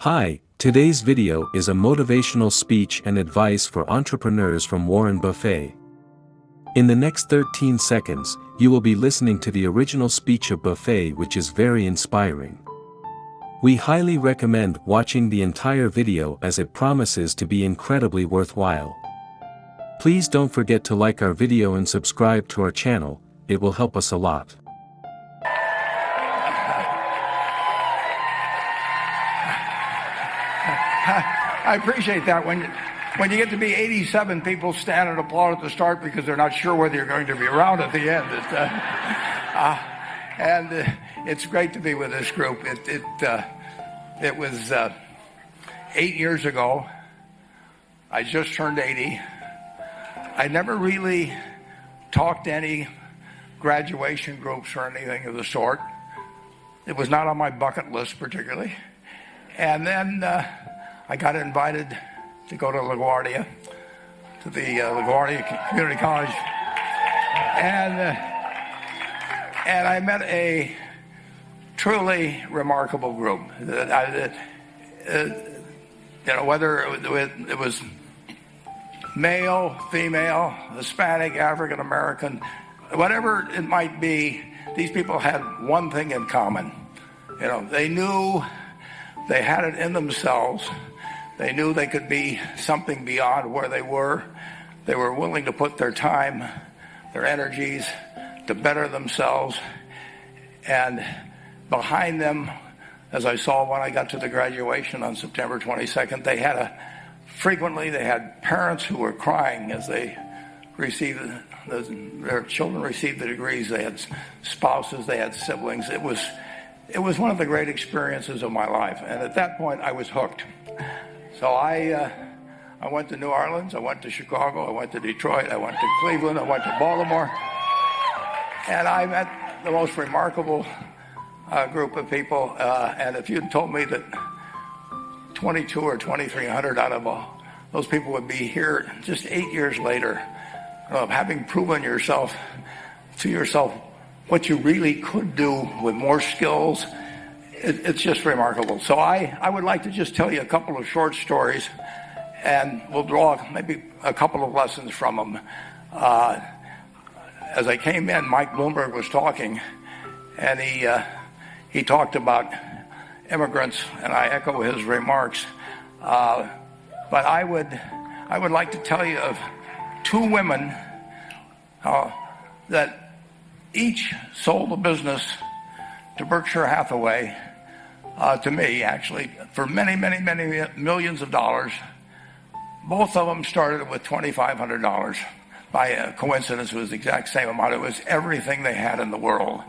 Hi, today's video is a motivational speech and advice for entrepreneurs from Warren Buffett. In the next 13 seconds, you will be listening to the original speech of Buffett, which is very inspiring. We highly recommend watching the entire video as it promises to be incredibly worthwhile. Please don't forget to like our video and subscribe to our channel, it will help us a lot. I appreciate that. When you get to be 87, people stand and applaud at the start because they're not sure whether you're going to be around at the end. It's great to be with this group. It was 8 years ago. I just turned 80. I never really talked to any graduation groups or anything of the sort. It was not on my bucket list particularly. And then I got invited to go to LaGuardia, to the LaGuardia Community College, and I met a truly remarkable group. Whether it was male, female, Hispanic, African American, whatever it might be, these people had one thing in common. They knew they had it in themselves. They knew they could be something beyond where they were. They were willing to put their time, their energies to better themselves. And behind them, as I saw when I got to the graduation on September 22nd, they had parents who were crying as they received their children received the degrees. They had spouses, they had siblings. It was one of the great experiences of my life. And at that point, I was hooked. So I went to New Orleans, I went to Chicago, I went to Detroit, I went to Cleveland, I went to Baltimore, and I met the most remarkable group of people. And if you'd told me that 22 or 2,300 out of those people would be here just 8 years later, having proven to yourself what you really could do with more skills, it's just remarkable. So I would like to just tell you a couple of short stories, and we'll draw maybe a couple of lessons from them. As I came in, Mike Bloomberg was talking, and he talked about immigrants, and I echo his remarks. But I would like to tell you of two women that each sold a business to Berkshire Hathaway, to me actually, for many, many, many millions of dollars. Both of them started with $2,500. By coincidence, it was the exact same amount. It was everything they had in the world.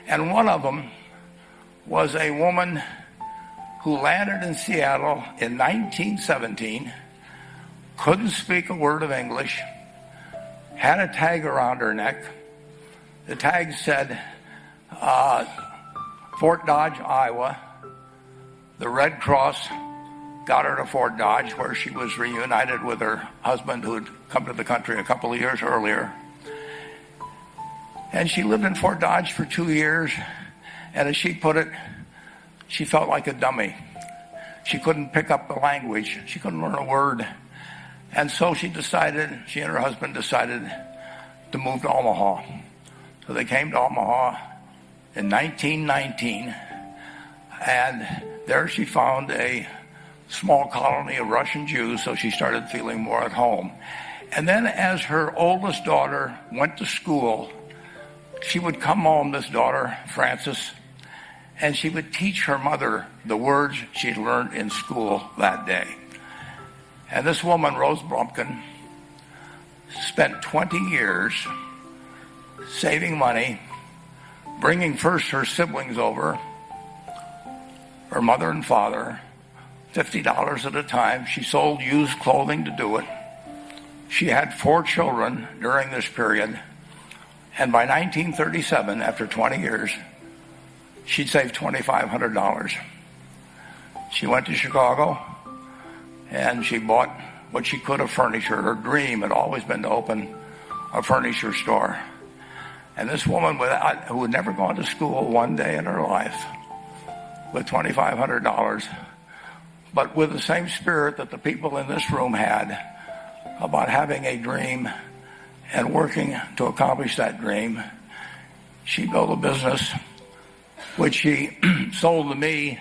And one of them was a woman who landed in Seattle in 1917, couldn't speak a word of English, had a tag around her neck. The tag said, Fort Dodge, Iowa. The Red Cross got her to Fort Dodge, where she was reunited with her husband who had come to the country a couple of years earlier. And she lived in Fort Dodge for 2 years, and as she put it, she felt like a dummy. She couldn't pick up the language. She couldn't learn a word. And so she and her husband decided to move to Omaha. So they came to Omaha in 1919, and there she found a small colony of Russian Jews, so she started feeling more at home. And then as her oldest daughter went to school, she would come home, this daughter, Frances, and she would teach her mother the words she'd learned in school that day. And this woman, Rose Blumpkin, spent 20 years saving money, bringing first her siblings over, her mother and father, $50 at a time. She sold used clothing to do it. She had 4 children during this period. And by 1937, after 20 years, she'd saved $2,500. She went to Chicago, and she bought what she could of furniture. Her dream had always been to open a furniture store. And this woman, who had never gone to school one day in her life, with $2,500, but with the same spirit that the people in this room had about having a dream and working to accomplish that dream. She built a business which she sold to me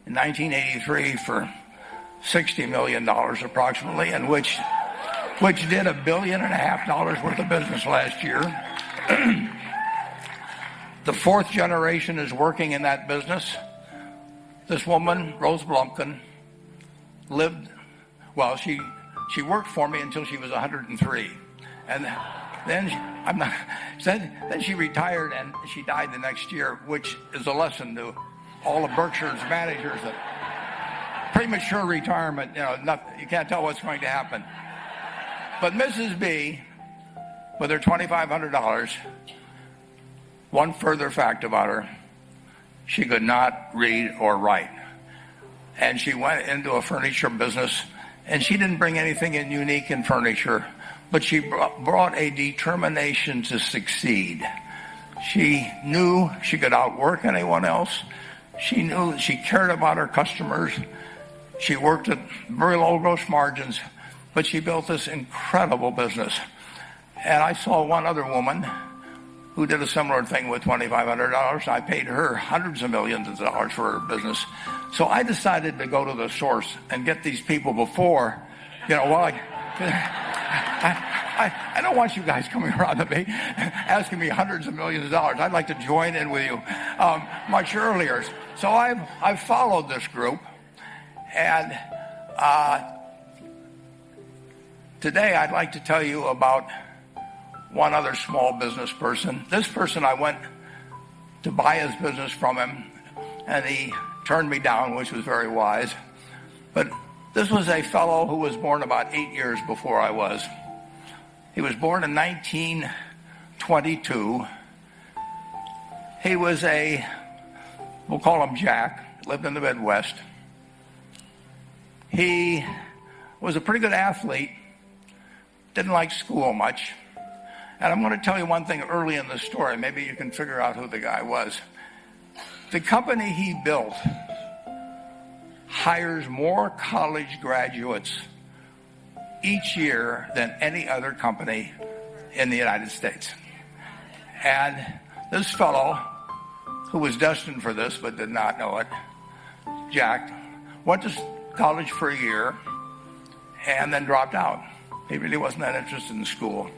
in 1983 for $60 million approximately, and which did $1.5 billion worth of business last year. The fourth generation is working in that business. This woman, Rose Blumkin, she worked for me until she was 103. And then she retired and she died the next year, which is a lesson to all of Berkshire's managers that premature retirement, you can't tell what's going to happen. But Mrs. B, with her $2,500, one further fact about her, she could not read or write. And she went into a furniture business, and she didn't bring anything in unique in furniture, but she brought a determination to succeed. She knew she could outwork anyone else. She knew she cared about her customers. She worked at very low gross margins, but she built this incredible business. And I saw one other woman who did a similar thing with $2,500. I paid her hundreds of millions of dollars for her business. So I decided to go to the source and get these people before, I don't want you guys coming around to me asking me hundreds of millions of dollars. I'd like to join in with you much earlier. So I've followed this group, and today I'd like to tell you about one other small business person. This person, I went to buy his business from him, and he turned me down, which was very wise. But this was a fellow who was born about 8 years before I was. He was born in 1922. He was we'll call him Jack, lived in the Midwest. He was a pretty good athlete, didn't like school much. And I'm going to tell you one thing early in the story. Maybe you can figure out who the guy was. The company he built hires more college graduates each year than any other company in the United States. And this fellow, who was destined for this but did not know it, Jack, went to college for a year and then dropped out. He really wasn't that interested in school.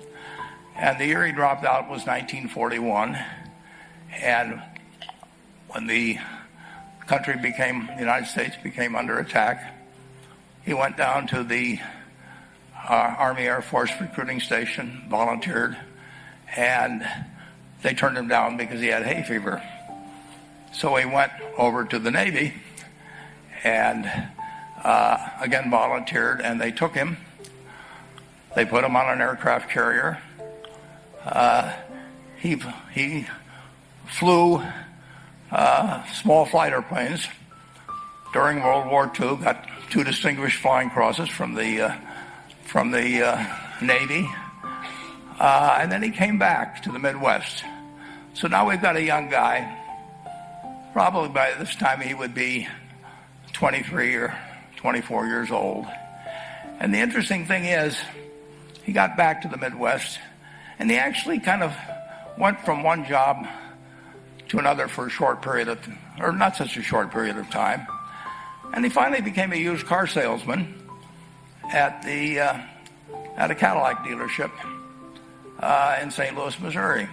And the year he dropped out was 1941. And when the United States became under attack, he went down to the Army Air Force recruiting station, volunteered, and they turned him down because he had hay fever. So he went over to the Navy and again volunteered, and they took him. They put him on an aircraft carrier. He flew small fighter planes during World War II, got 2 distinguished flying crosses from the Navy, and then he came back to the Midwest. So now we've got a young guy. Probably by this time he would be 23 or 24 years old. And the interesting thing is, he got back to the Midwest, and he actually kind of went from one job to another for a short period of, or not such a short period of time. And he finally became a used car salesman at a Cadillac dealership in St. Louis, Missouri.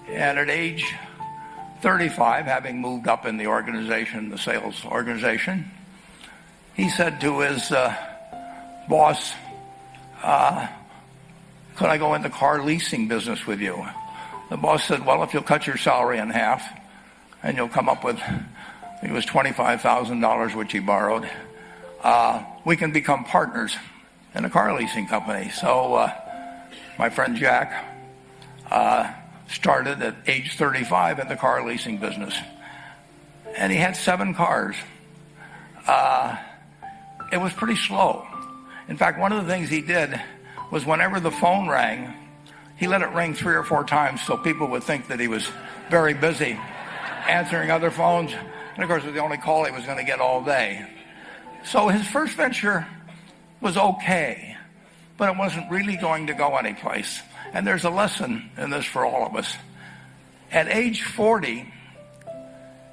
And at age 35, having moved up in the organization, the sales organization, he said to his boss, could I go in the car leasing business with you? The boss said, well, if you'll cut your salary in half and you'll come up with, I think it was $25,000, which he borrowed, we can become partners in a car leasing company. So my friend Jack started at age 35 in the car leasing business. And he had 7 cars. It was pretty slow. In fact, one of the things he did was whenever the phone rang, he let it ring 3 or 4 times so people would think that he was very busy answering other phones. And of course, it was the only call he was going to get all day. So his first venture was okay, but it wasn't really going to go anyplace. And there's a lesson in this for all of us. At age 40,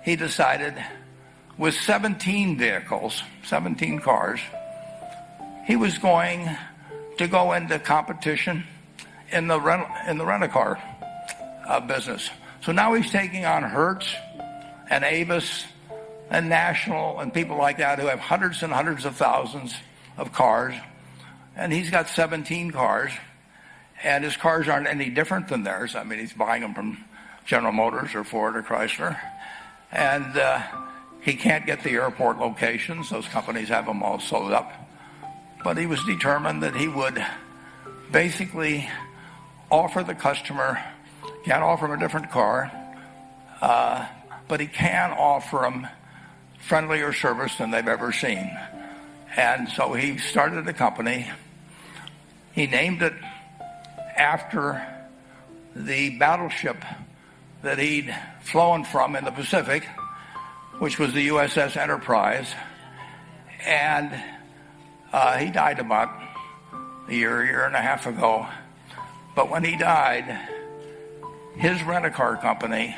he decided, with 17 vehicles, 17 cars, he was going to go into competition in the rent-a-car business. So now he's taking on Hertz and Avis and National and people like that who have hundreds and hundreds of thousands of cars. And he's got 17 cars, and his cars aren't any different than theirs. I mean, he's buying them from General Motors or Ford or Chrysler. And he can't get the airport locations. Those companies have them all sold up. But he was determined that he would basically offer the customer, can't offer him a different car, but he can offer them friendlier service than they've ever seen. And so he started a company. He named it after the battleship that he'd flown from in the Pacific, which was the USS Enterprise. And he died about a year and a half ago. But when he died, his rent-a-car company,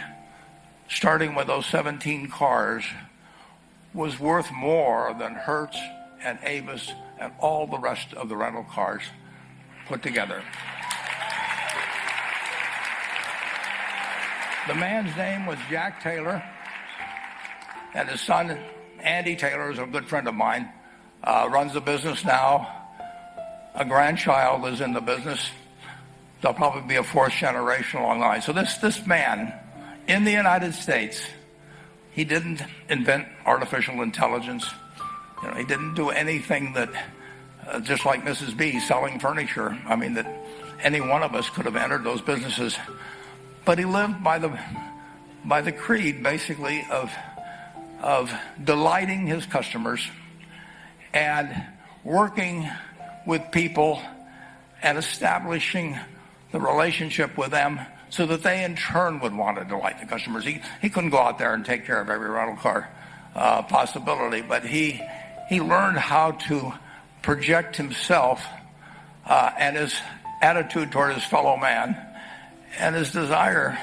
starting with those 17 cars, was worth more than Hertz and Avis and all the rest of the rental cars put together. The man's name was Jack Taylor, and his son, Andy Taylor, is a good friend of mine, runs the business now. A grandchild is in the business. There'll probably be a fourth generation along the line. So this man, in the United States, he didn't invent artificial intelligence. You know, he didn't do anything that, just like Mrs. B selling furniture, I mean, that any one of us could have entered those businesses. But he lived by the creed, basically, of delighting his customers and working with people and establishing the relationship with them so that they in turn would want to delight the customers. He couldn't go out there and take care of every rental car possibility, but he learned how to project himself and his attitude toward his fellow man and his desire,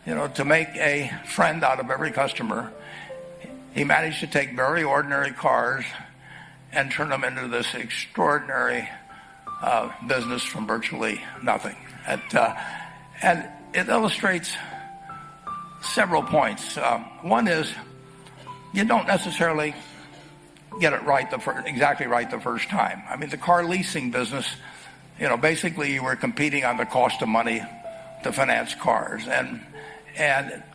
to make a friend out of every customer. He managed to take very ordinary cars and turn them into this extraordinary business from virtually nothing. And it illustrates several points. One is, you don't necessarily get it right exactly right the first time. I mean, the car leasing business, basically you were competing on the cost of money to finance cars, and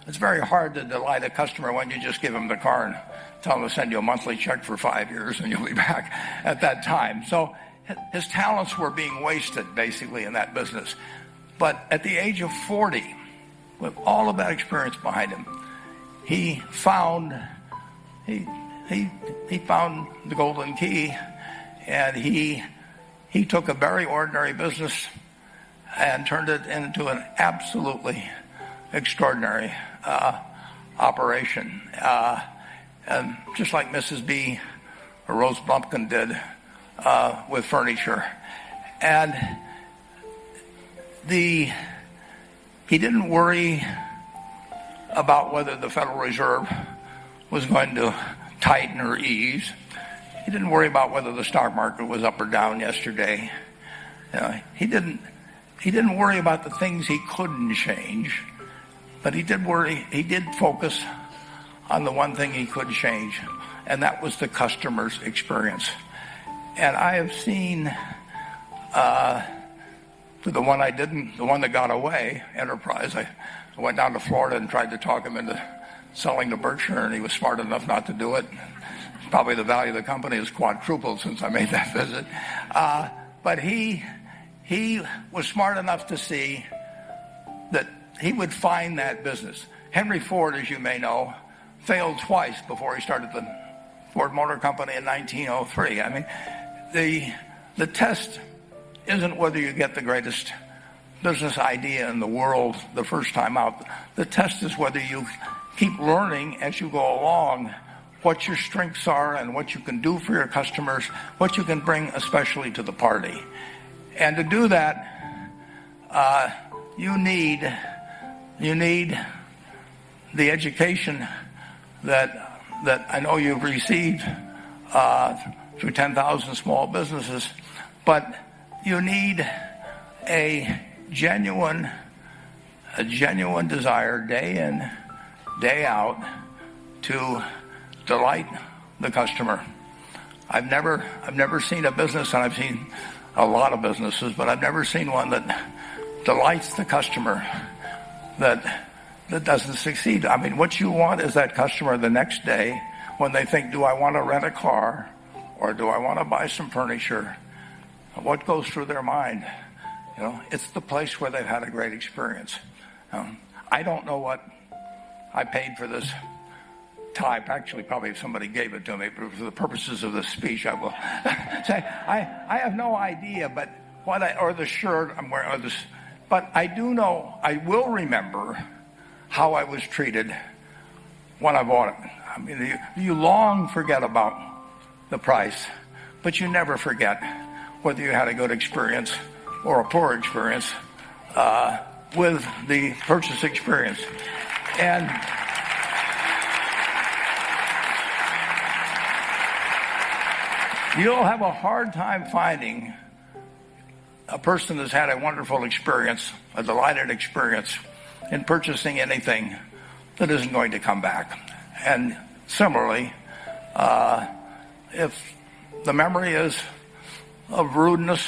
it's very hard to delight a customer when you just give them the car and tell them to send you a monthly check for 5 years and you'll be back at that time. So his talents were being wasted basically in that business. But at the age of 40, with all of that experience behind him, he found the golden key, and he took a very ordinary business and turned it into an absolutely extraordinary operation. And just like Mrs. B or Rose Blumpkin did with furniture. And he didn't worry about whether the Federal Reserve was going to tighten or ease. He didn't worry about whether the stock market was up or down yesterday. He didn't worry about the things he couldn't change, but he did focus on the one thing he could change, and that was the customer's experience. And I have seen the one that got away, Enterprise. I went down to Florida and tried to talk him into selling to Berkshire, and he was smart enough not to do it. Probably the value of the company has quadrupled since I made that visit. But he was smart enough to see that he would find that business. Henry Ford, as you may know, failed twice before he started the Ford Motor Company in 1903. I mean, the test isn't whether you get the greatest business idea in the world the first time out. The test is whether you keep learning as you go along what your strengths are and what you can do for your customers, what you can bring especially to the party. And to do that, you need the education that I know you've received through 10,000 small businesses, but you need a genuine desire day in, day out to delight the customer. I've never seen a business, and I've seen a lot of businesses, but I've never seen one that delights the customer that doesn't succeed. I mean, what you want is that customer the next day when they think, do I want to rent a car or do I want to buy some furniture? What goes through their mind? You know, it's the place where they've had a great experience. I don't know what I paid for this tie. Actually, probably if somebody gave it to me, but for the purposes of this speech, I will say I have no idea. But or the shirt I'm wearing, or this, but I do know I will remember how I was treated when I bought it. I mean, you long forget about the price, but you never forget whether you had a good experience or a poor experience with the purchase experience. And you'll have a hard time finding a person that's had a wonderful experience, a delighted experience in purchasing anything that isn't going to come back. And similarly, if the memory is of rudeness,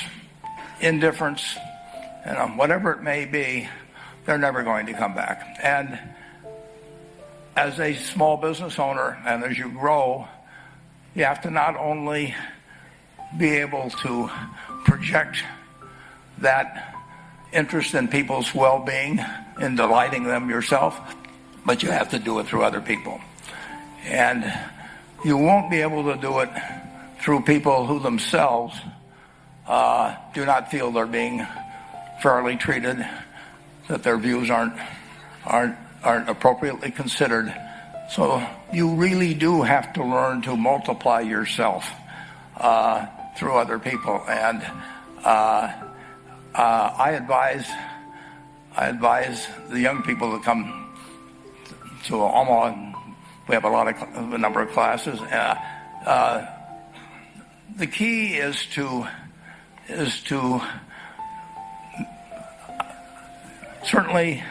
indifference, whatever it may be, they're never going to come back. And as a small business owner, and as you grow, you have to not only be able to project that interest in people's well-being, in delighting them yourself, but you have to do it through other people. And you won't be able to do it through people who themselves do not feel they're being fairly treated, that their views aren't appropriately considered. So you really do have to learn to multiply yourself through other people. And I advise the young people that come to Omaha. We have a number of classes. The key is to certainly,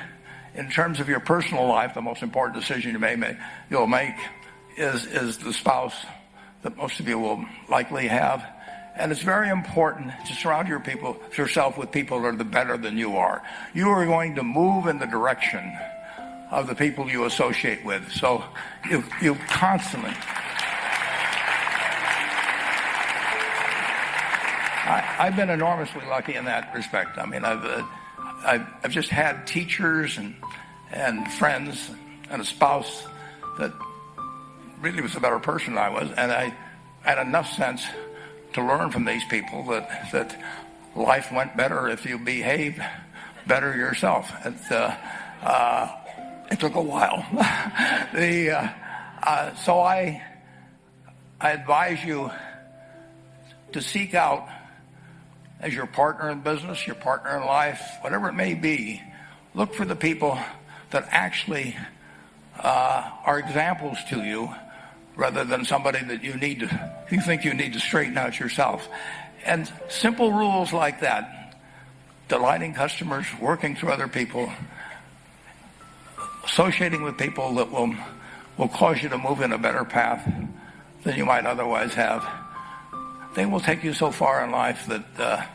in terms of your personal life, the most important decision you'll make is the spouse that most of you will likely have. And it's very important to surround yourself with people that are better than you are. You are going to move in the direction of the people you associate with. So you constantly. I've been enormously lucky in that respect. I mean, I've just had teachers and friends and a spouse that really was a better person than I was, and I had enough sense to learn from these people that life went better if you behave better yourself. It took a while. So I advise you to seek out, as your partner in business, your partner in life, whatever it may be, look for the people that actually are examples to you, rather than somebody that you think you need to straighten out yourself. And simple rules like that, delighting customers, working through other people, associating with people that will cause you to move in a better path than you might otherwise have, they will take you so far in life that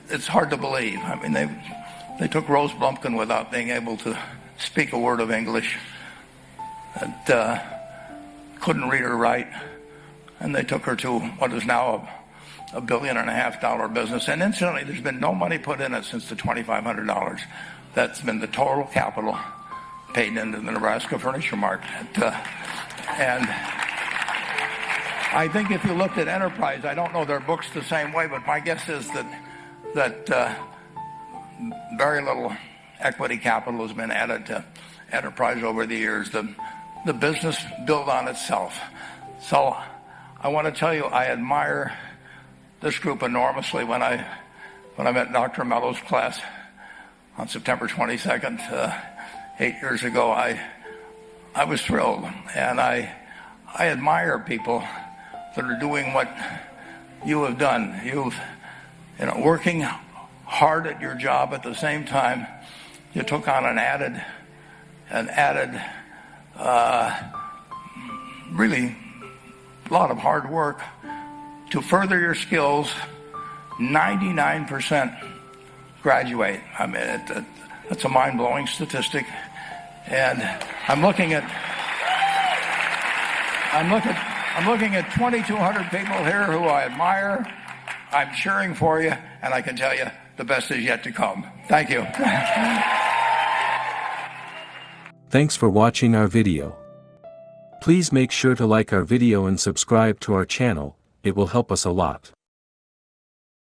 it's hard to believe. I mean, they took Rose Blumpkin without being able to speak a word of English, and couldn't read or write, and they took her to what is now a $1.5 billion business. And incidentally, there's been no money put in it since the $2,500. That's been the total capital paid into the Nebraska furniture market. And I think if you looked at Enterprise, I don't know their books the same way, but my guess is that very little equity capital has been added to Enterprise over the years. the business build on itself. So I want to tell you, I admire this group enormously. When I met Dr. Mello's class on September 22nd, 8 years ago, I was thrilled, and I admire people that are doing what you have done. Working hard at your job at the same time, you took on an added, really lot of hard work to further your skills. 99% graduate. I mean, that's a mind-blowing statistic. And I'm looking at 2,200 people here who I admire. I'm cheering for you, and I can tell you the best is yet to come. Thank you. Thanks for watching our video. Please make sure to like our video and subscribe to our channel. It will help us a lot.